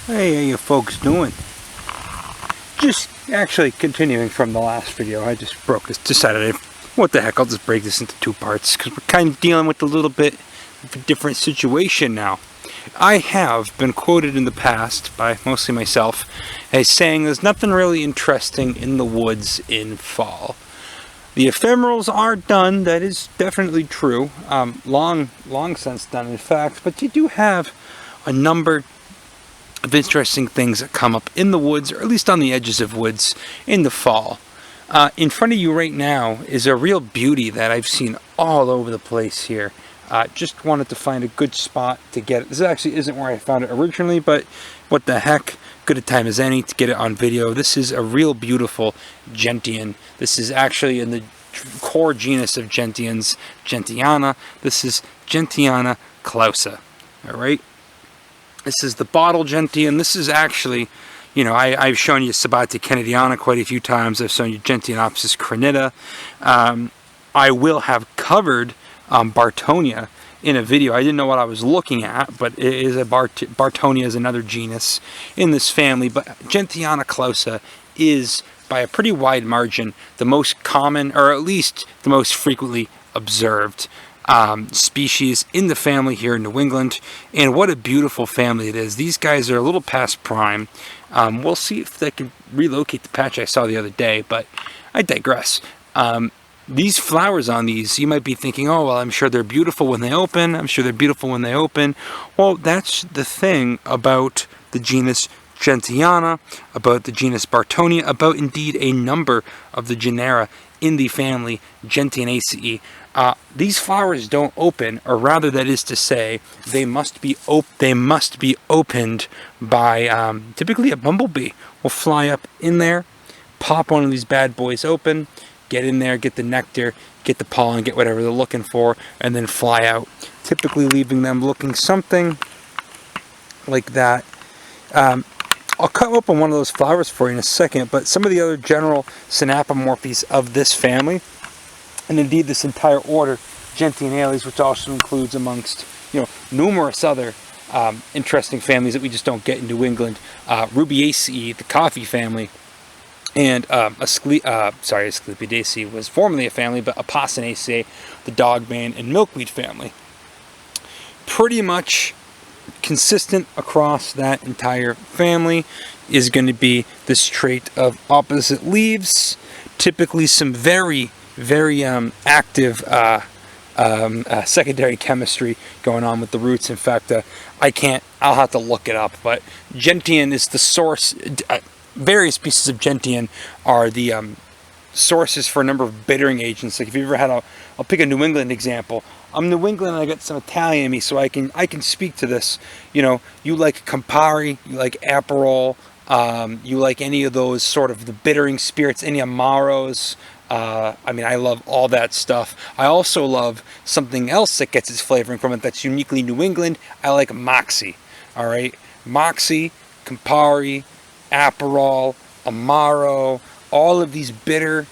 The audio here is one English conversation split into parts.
Hey, how you folks doing? Just actually continuing from the last video. I just decided, what the heck, I'll just break this into two parts because we're kind of dealing with a little bit of a different situation now. I have been quoted in the past by mostly myself as saying there's nothing really interesting in the woods in fall. The ephemerals are done, that is definitely true, long since done in fact, but you do have a number of interesting things that come up in the woods, or at least on the edges of woods, in the fall. In front of you right now is a real beauty that I've seen all over the place here. Just wanted to find a good spot to get it. This actually isn't where I found it originally, but what the heck, good a time as any to get it on video. This is a real beautiful gentian. This is actually in the core genus of gentians, Gentiana. This is Gentiana clausa. Alright? This is the bottle gentian. This is actually, I've shown you Sabati Kennediana quite a few times. I've shown you Gentianopsis crenita. I will have covered Bartonia in a video. I didn't know what I was looking at, but it is Bartonia is another genus in this family. But Gentiana clausa is, by a pretty wide margin, the most common, or at least the most frequently observed species in the family here in New England. And what a beautiful family it is. These guys are a little past prime. We'll see if they can relocate the patch I saw the other day, but I digress. These flowers on these, you might be thinking, oh, well, I'm sure they're beautiful when they open. I'm sure they're beautiful when they open. Well, that's the thing about the genus Gentiana, about the genus Bartonia, about indeed a number of the genera in the family Gentianaceae. These flowers don't open, or rather, that is to say, they must be opened by typically a bumblebee. Will fly up in there, pop one of these bad boys open, get in there, get the nectar, get the pollen, get whatever they're looking for, and then fly out. Typically leaving them looking something like that. I'll cut open one of those flowers for you in a second, but some of the other general synapomorphies of this family, and indeed this entire order, Gentianaceae, which also includes amongst numerous other interesting families that we just don't get in New England, Rubiaceae, the coffee family, and Asclepiadaceae was formerly a family, but Apocynaceae, the dogman and milkweed family. Pretty much consistent across that entire family is going to be this trait of opposite leaves, typically some very active secondary chemistry going on with the roots. In fact, I'll have to look it up, but Gentian is the source. Various pieces of Gentian are the sources for a number of bittering agents. Like if you ever had I'll pick a New England example. I'm New England and I got some Italian in me, so I can speak to this. You like Campari, you like Aperol, you like any of those sort of the bittering spirits, any Amaros. I love all that stuff. I also love something else that gets its flavoring from it that's uniquely New England. I like Moxie. All right, Moxie, Campari, Aperol, Amaro, all of these bitter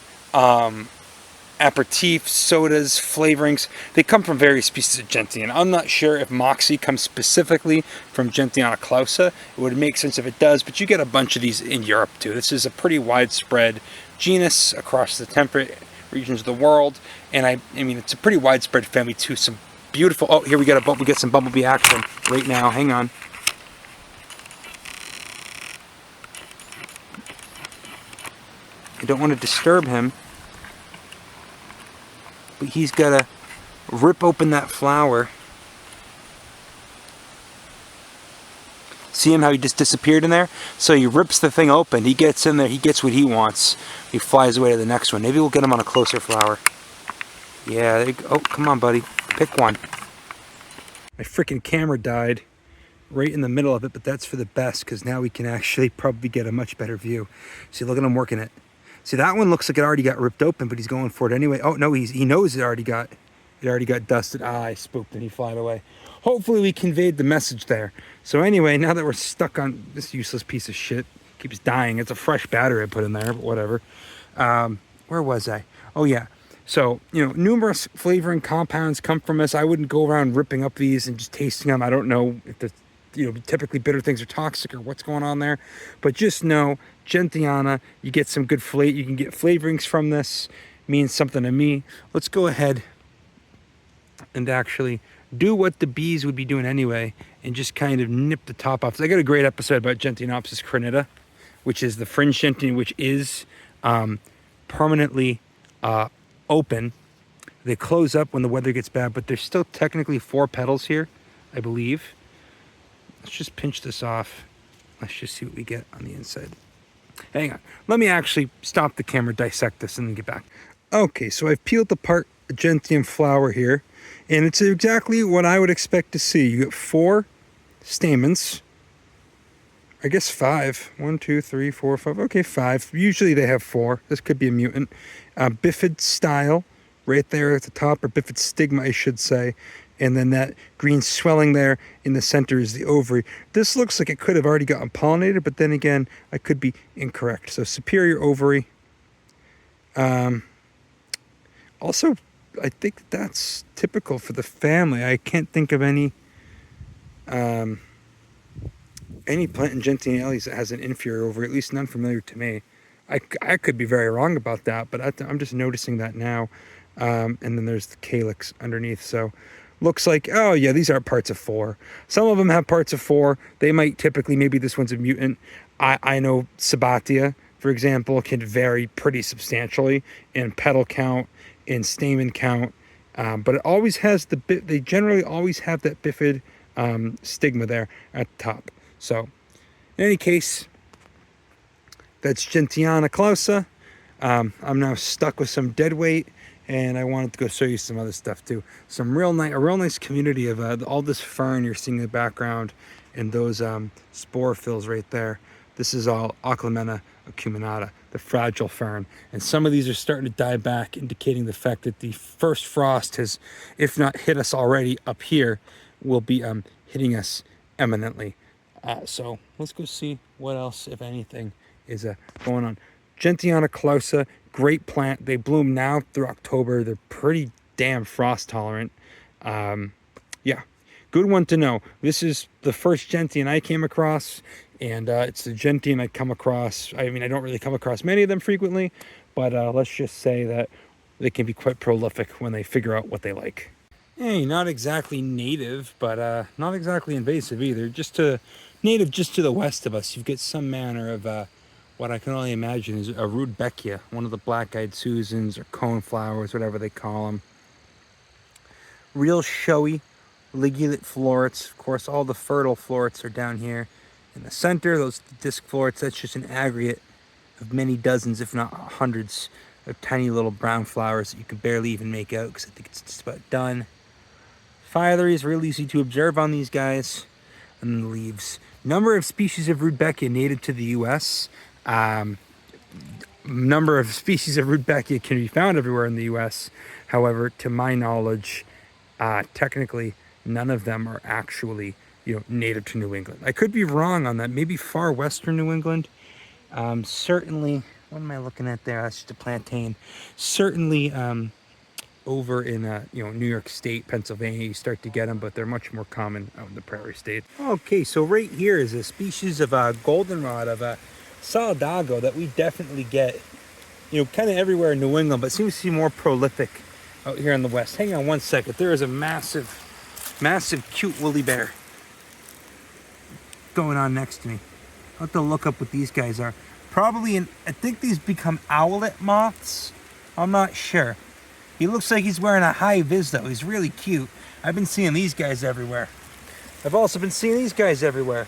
aperitif sodas, flavorings, they come from various pieces of gentian. I'm not sure if Moxie comes specifically from Gentiana clausa. It would make sense if it does, but you get a bunch of these in Europe too. This is a pretty widespread genus across the temperate regions of the world, and I mean it's a pretty widespread family too. Some beautiful. Oh, here we get some bumblebee action right now. Hang on. I don't want to disturb him, but he's got to rip open that flower. See him how he just disappeared in there? So he rips the thing open, he gets in there, he gets what he wants. He flies away to the next one. Maybe we'll get him on a closer flower. Yeah, there you go. Oh, come on, buddy. Pick one. My freaking camera died right in the middle of it, but that's for the best, because now we can actually probably get a much better view. See, look at him working it. See, that one looks like it already got ripped open, but he's going for it anyway. Oh, no, he knows it already got dusted. I spooked and he flied away. Hopefully we conveyed the message there. So anyway, now that we're stuck on this useless piece of shit, keeps dying. It's a fresh battery I put in there, but whatever. Where was I? Oh, yeah. So, numerous flavoring compounds come from this. I wouldn't go around ripping up these and just tasting them. I don't know if typically bitter things are toxic or what's going on there. But just know, Gentiana, you get some good flavor. You can get flavorings from this. Means something to me. Let's go ahead and actually do what the bees would be doing anyway, and just kind of nip the top off. So I got a great episode about Gentianaceae crinita, which is the fringe gentian, which is permanently open. They close up when the weather gets bad, but there's still technically 4 petals here, I believe. Let's just pinch this off. Let's just see what we get on the inside. Hang on. Let me actually stop the camera, dissect this, and then get back. Okay, so I've peeled apart a gentian flower here, and it's exactly what I would expect to see. You get 4 stamens. I guess 5. 1, 2, 3, 4, 5. Okay, 5. Usually they have 4. This could be a mutant. Bifid style right there at the top, or bifid stigma, I should say. And then that green swelling there in the center is the ovary. This looks like it could have already gotten pollinated, but then again, I could be incorrect. So superior ovary. Also, I think that's typical for the family. I can't think of any plant in Gentianaceae that has an inferior ovary, at least none familiar to me. I could be very wrong about that, but I'm just noticing that now. And then there's the calyx underneath. So looks like, oh yeah, these are parts of 4. Some of them have parts of 4. They might typically, maybe this one's a mutant. I know Sabatia, for example, can vary pretty substantially in petal count, in stamen count. But it always has they generally always have that bifid stigma there at the top. So in any case, that's Gentiana clausa. I'm now stuck with some dead weight, and I wanted to go show you some other stuff too. A real nice community of all this fern you're seeing in the background, and those sporophylls right there. This is all Oclamena acuminata, the fragile fern, and some of these are starting to die back, indicating the fact that the first frost has, if not hit us already up here, will be hitting us imminently. So let's go see what else, if anything, is going on. Gentiana clausa, great plant. They bloom now through October. They're pretty damn frost tolerant. Yeah, good one to know. This is the first gentian I came across, and it's the gentian I come across. I mean, I don't really come across many of them frequently, but let's just say that they can be quite prolific when they figure out what they like. Hey, not exactly native, but not exactly invasive either. Native just to the west of us. You've got some manner of what I can only imagine is a Rudbeckia, one of the black-eyed Susans or coneflowers, whatever they call them. Real showy ligulate florets. Of course, all the fertile florets are down here in the center. Those disc florets, that's just an aggregate of many dozens, if not hundreds, of tiny little brown flowers that you can barely even make out because I think it's just about done. Phyllory is real easy to observe on these guys. And then the leaves. Number of species of Rudbeckia native to the U.S. Number of species of Rudbeckia can be found everywhere in the U.S. However, to my knowledge, technically none of them are actually native to New England. I could be wrong on that. Maybe far western New England. Certainly, what am I looking at there? That's just a plantain. Certainly over in New York State, Pennsylvania, you start to get them, but they're much more common out in the prairie state. Okay, so right here is a species of goldenrod, of Solidago, that we definitely get kind of everywhere in New England, but seems to be more prolific out here in the west. Hang on one second. There is a massive cute woolly bear going on next to me. I'll have to look up what these guys are. Probably I think these become owlet moths. I'm not sure. He looks like he's wearing a high vis though. He's really cute. I've been seeing these guys everywhere. I've also been seeing these guys everywhere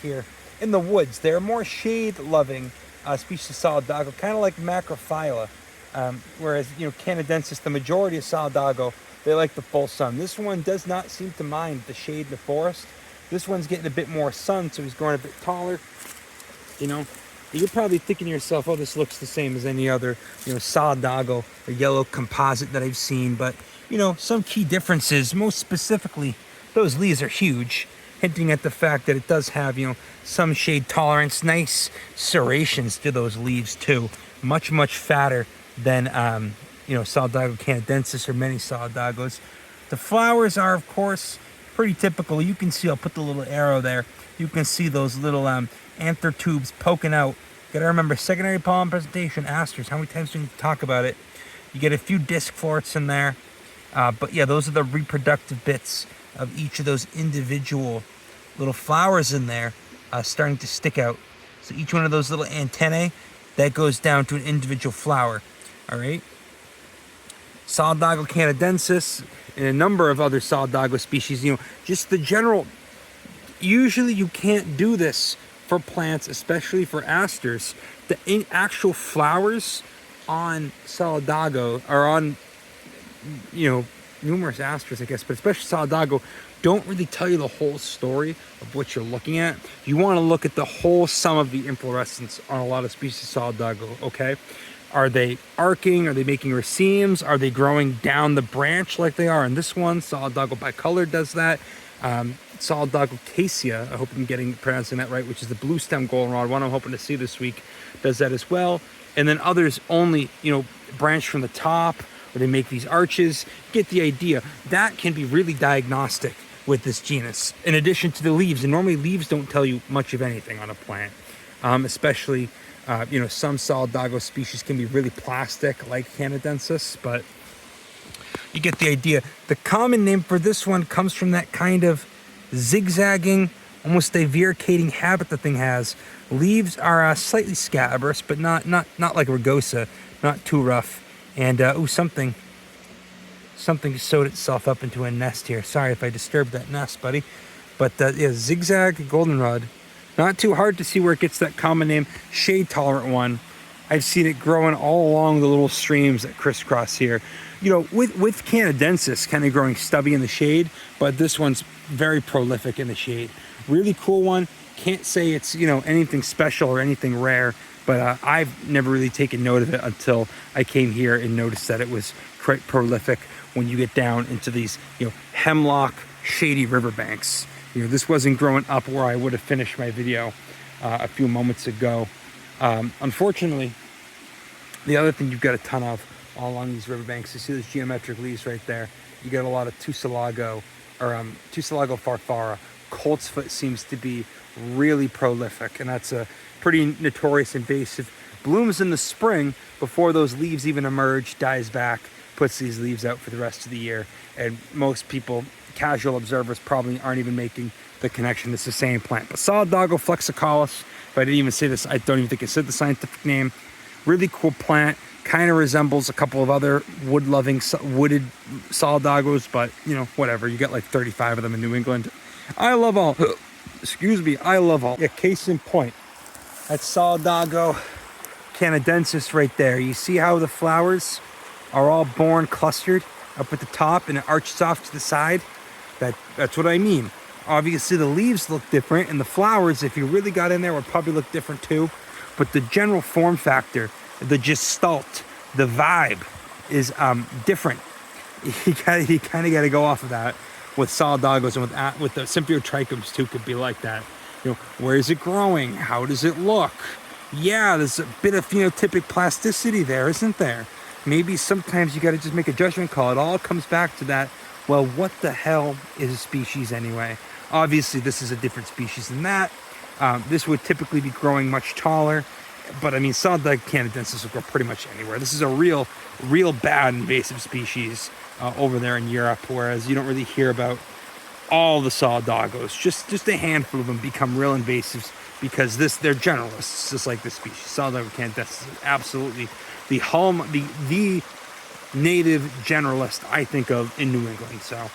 here in the woods. They're more shade-loving species of Solidago, kind of like macrophylla. Whereas, Canadensis, the majority of Solidago, they like the full sun. This one does not seem to mind the shade in the forest. This one's getting a bit more sun, so he's growing a bit taller. You're probably thinking to yourself, oh, this looks the same as any other, Solidago or yellow composite that I've seen. But, some key differences, most specifically, those leaves are huge, hinting at the fact that it does have, some shade tolerance, nice serrations to those leaves too. Much, much fatter than, Solidago canadensis or many Solidagos. The flowers are, of course, pretty typical. You can see, I'll put the little arrow there. You can see those little anther tubes poking out. Gotta remember, secondary pollen presentation, asters. How many times do we talk about it? You get a few disc florets in there. But yeah, those are the reproductive bits of each of those individual little flowers in there starting to stick out. So each one of those little antennae, that goes down to an individual flower. All right. Solidago canadensis and a number of other Solidago species, just the general, usually you can't do this for plants, especially for asters. The actual flowers on Solidago, or on, numerous asters, I guess, but especially Solidago, don't really tell you the whole story of what you're looking at. You want to look at the whole sum of the inflorescence on a lot of species of Solidago, okay? Are they arcing? Are they making racemes? Are they growing down the branch like they are in this one? Solidago bicolor does that. Solidagocaceae, I hope I'm pronouncing that right, which is the blue stem goldenrod one I'm hoping to see this week, does that as well. And then others only, branch from the top, or they make these arches. Get the idea. That can be really diagnostic with this genus, in addition to the leaves. And normally leaves don't tell you much of anything on a plant, especially, some Solidago species can be really plastic, like canadensis, but you get the idea. The common name for this one comes from that kind of zigzagging, almost divaricating habit the thing has. Leaves are slightly scabrous, but not like rugosa, not too rough. And something sewed itself up into a nest here. Sorry if I disturbed that nest, buddy. But yeah, zigzag goldenrod. Not too hard to see where it gets that common name. Shade tolerant one. I've seen it growing all along the little streams that crisscross here. With canadensis kind of growing stubby in the shade, but this one's very prolific in the shade. Really cool one. Can't say it's, anything special or anything rare, but I've never really taken note of it until I came here and noticed that it was quite prolific when you get down into these, hemlock, shady riverbanks. This wasn't growing up where I would have finished my video a few moments ago. Unfortunately, the other thing you've got a ton of all along these riverbanks, you see those geometric leaves right there. You get a lot of Tussilago, or Tussilago farfara. Coltsfoot seems to be really prolific, and that's a pretty notorious invasive. Blooms in the spring before those leaves even emerge, dies back, puts these leaves out for the rest of the year. And most people, casual observers, probably aren't even making the connection. It's the same plant. But Solidago flexicaulis, if I didn't even say this, I don't even think I said the scientific name. Really cool plant. Kind of resembles a couple of other wooded Solidagos, but whatever. You get like 35 of them in New England. I love all. I love all. Yeah, case in point. That's Solidago canadensis right there. You see how the flowers are all borne clustered up at the top and it arches off to the side? That's what I mean. Obviously the leaves look different, and the flowers, if you really got in there, would probably look different too. But the general form factor, the gestalt, the vibe is different. You kind of got to go off of that with Solidagos, and with the Symphyotrichums too, could be like that. Where is it growing? How does it look? Yeah, there's a bit of phenotypic plasticity there, isn't there? Maybe sometimes you got to just make a judgment call. It all comes back to that. Well, what the hell is a species anyway? Obviously, this is a different species than that. This would typically be growing much taller, but I mean, Solidago canadensis will grow pretty much anywhere. This is a real bad invasive species over there in Europe, whereas you don't really hear about all the Solidagos. Just a handful of them become real invasives because they're generalists, just like this species. Solidago canadensis is absolutely the native generalist I think of in New England. So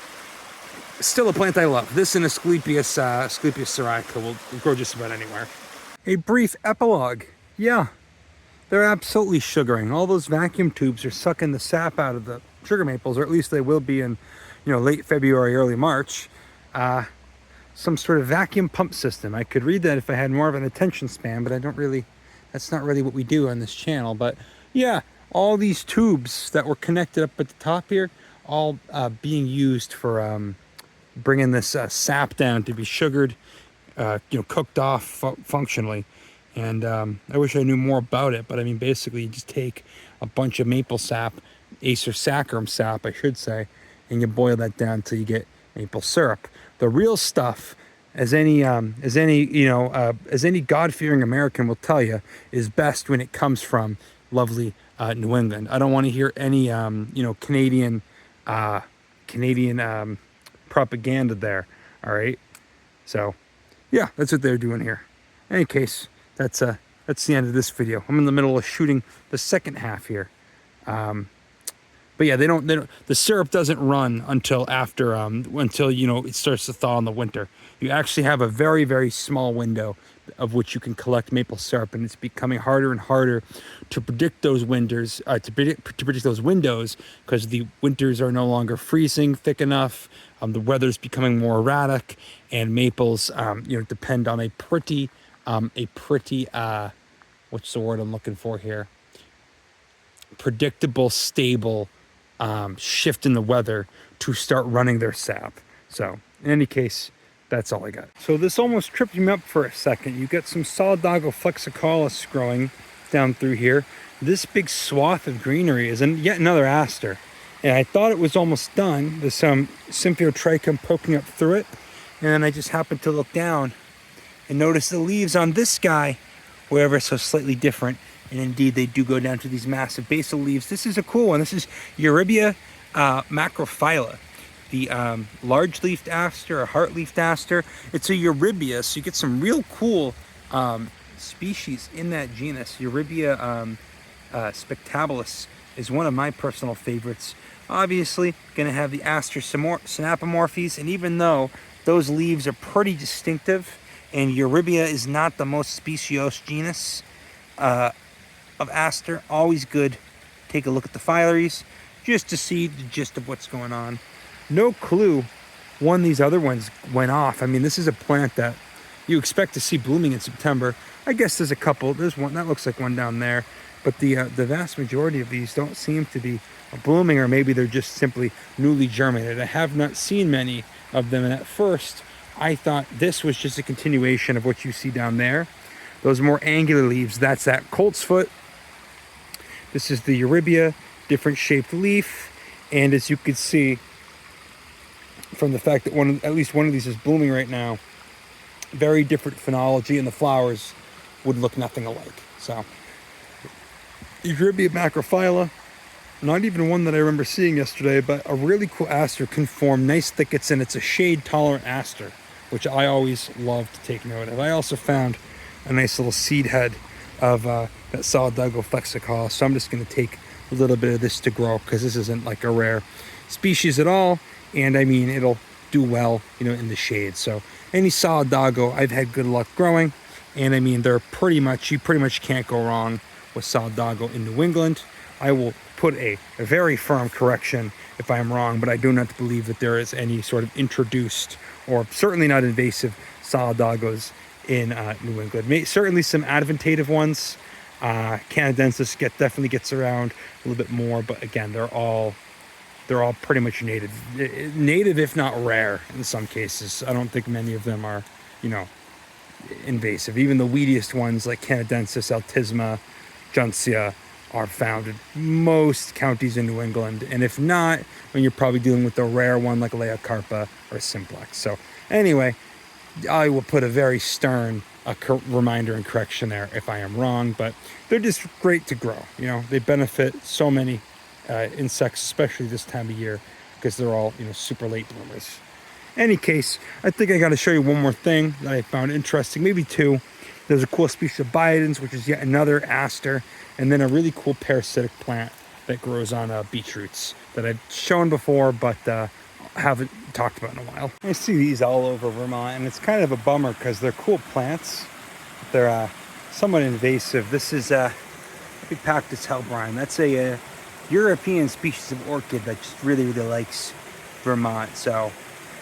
still a plant I love. This and Asclepias syriaca will grow just about anywhere. A brief epilogue. Yeah, they're absolutely sugaring. All those vacuum tubes are sucking the sap out of the sugar maples, or at least they will be in late February, early March. Some sort of vacuum pump system. I could read that if I had more of an attention span, but that's not really what we do on this channel. But yeah, all these tubes that were connected up at the top here, all being used for bringing this sap down to be sugared, cooked off functionally. And I wish I knew more about it, but I mean, basically you just take a bunch of maple sap, Acer saccharum sap, I should say, and you boil that down till you get maple syrup. the real stuff, as any God-fearing American will tell you, is best when it comes from lovely New England. I don't want to hear any Canadian propaganda there. All right, so yeah, that's what they're doing here. In any case, that's the end of this video. I'm in the middle of shooting the second half here. But yeah, they don't. The syrup doesn't run until after it starts to thaw in the winter. You actually have a very, very small window of which you can collect maple syrup, and it's becoming harder and harder to predict those winters. To predict those windows, because the winters are no longer freezing thick enough. The weather's becoming more erratic, and maples, depend on a pretty what's the word I'm looking for here? Predictable, stable shift in the weather to start running their sap. So in any case, that's all I got. So this almost tripped me up for a second. You get some Solidago flexicaulis growing down through here. This big swath of greenery is yet another aster. And I thought it was almost done. There's some Symphyotrichum poking up through it. And then I just happened to look down and notice the leaves on this guy were ever so slightly different. And indeed, they do go down to these massive basal leaves. This is a cool one. This is Eurybia macrophylla, the large-leafed aster, or heart-leafed aster. It's a Eurybia, so you get some real cool species in that genus. Eurybia spectabilis is one of my personal favorites. Obviously, going to have the Aster synapomorphes, and even though those leaves are pretty distinctive, and Eurybia is not the most speciose genus of aster, always good. Take a look at the filaries just to see the gist of what's going on. No clue when these other ones went off. I mean, this is a plant that you expect to see blooming in September. I guess there's a couple. There's one that looks like one down there, but the vast majority of these don't seem to be blooming, or maybe they're just simply newly germinated. I have not seen many of them, and at first I thought this was just a continuation of what you see down there. Those more angular leaves, that's that colt's foot. This is the Eurybia, different shaped leaf. And as you can see from the fact that at least one of these is blooming right now, very different phenology, and the flowers would look nothing alike. So, Eurybia macrophylla, not even one that I remember seeing yesterday, but a really cool aster, can form nice thickets, and it's a shade-tolerant aster, which I always love to take note of. I also found a nice little seed head of that Solidago flexicaulis, so I'm just going to take a little bit of this to grow, because this isn't like a rare species at all, and I mean, it'll do well, in the shade. So any Solidago I've had good luck growing, and I mean, you pretty much can't go wrong with Solidago in New England. I will put a very firm correction if I'm wrong, but I do not believe that there is any sort of introduced, or certainly not invasive, Solidagos in New England. Certainly some adventative ones. Canadensis definitely gets around a little bit more, but again, they're all pretty much native, if not rare in some cases. I don't think many of them are, invasive. Even the weediest ones like Canadensis, Altisma, Gentiana are found in most counties in New England, and if not, when you're probably dealing with a rare one like Leocarpa or Simplex. So anyway, I will put a very stern reminder and correction there if I am wrong, but they're just great to grow. They benefit so many insects, especially this time of year, because they're all super late bloomers. Any case, I think I got to show you one more thing that I found interesting, maybe two. There's a cool species of biodens, which is yet another aster, and then a really cool parasitic plant that grows on beech roots that I've shown before, but haven't talked about in a while. I see these all over Vermont, and it's kind of a bummer because they're cool plants. They're somewhat invasive. This is Epifactus helbrine. That's a European species of orchid that just really, really likes Vermont. So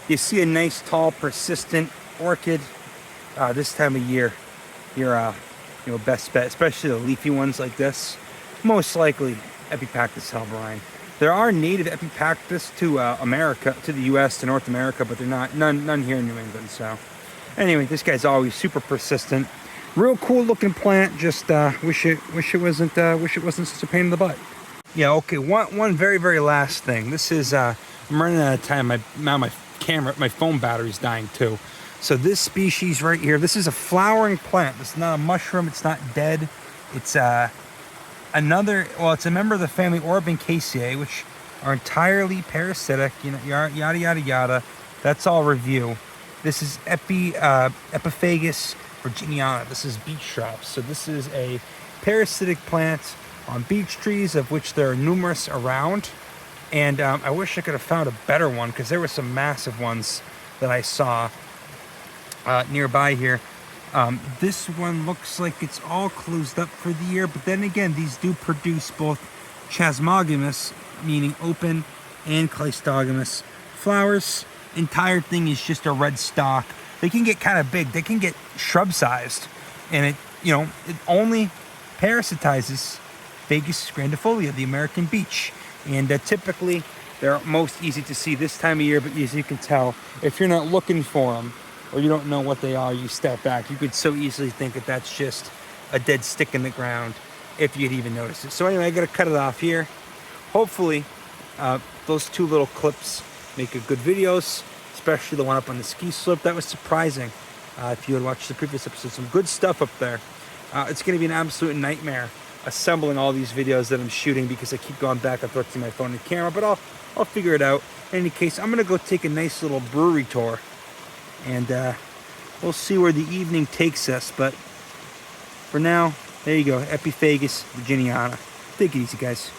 you see a nice, tall, persistent orchid this time of year. Your best bet, especially the leafy ones like this. Most likely Epifactus helbrine. There are native Epifactus to America, to the U.S., to North America, but they're none here in New England. So, anyway, this guy's always super persistent. Real cool looking plant. Just wish it wasn't such a pain in the butt. Yeah. Okay. One very, very last thing. This is I'm running out of time. My camera, my phone battery's dying too. So this species right here, this is a flowering plant. It's not a mushroom, it's not dead. It's another, well, it's a member of the family Orobanchaceae, which are entirely parasitic, you know, yada, yada, yada. That's all review. This is Epifagus virginiana. This is Beechdrops. So this is a parasitic plant on beech trees, of which there are numerous around. And I wish I could have found a better one, because there were some massive ones that I saw nearby here. This one looks like it's all closed up for the year, but then again, these do produce both chasmogamous, meaning open, and cleistogamous flowers. Entire thing is just a red stalk. They can get kind of big. They can get shrub sized, and it only parasitizes Fagus grandifolia, the American beech. And typically they're most easy to see this time of year, but as you can tell, if you're not looking for them or you don't know what they are, you step back, you could so easily think that that's just a dead stick in the ground if you'd even notice it. So anyway, I gotta cut it off here. Hopefully those two little clips make a good videos, especially the one up on the ski slope. That was surprising. If you had watched the previous episode, some good stuff up there. It's going to be an absolute nightmare assembling all these videos that I'm shooting, because I keep going back and forth to my phone and camera, but I'll figure it out. In any case, I'm going to go take a nice little brewery tour, and we'll see where the evening takes us. But for now, there you go, Epifagus virginiana. Take it easy, guys.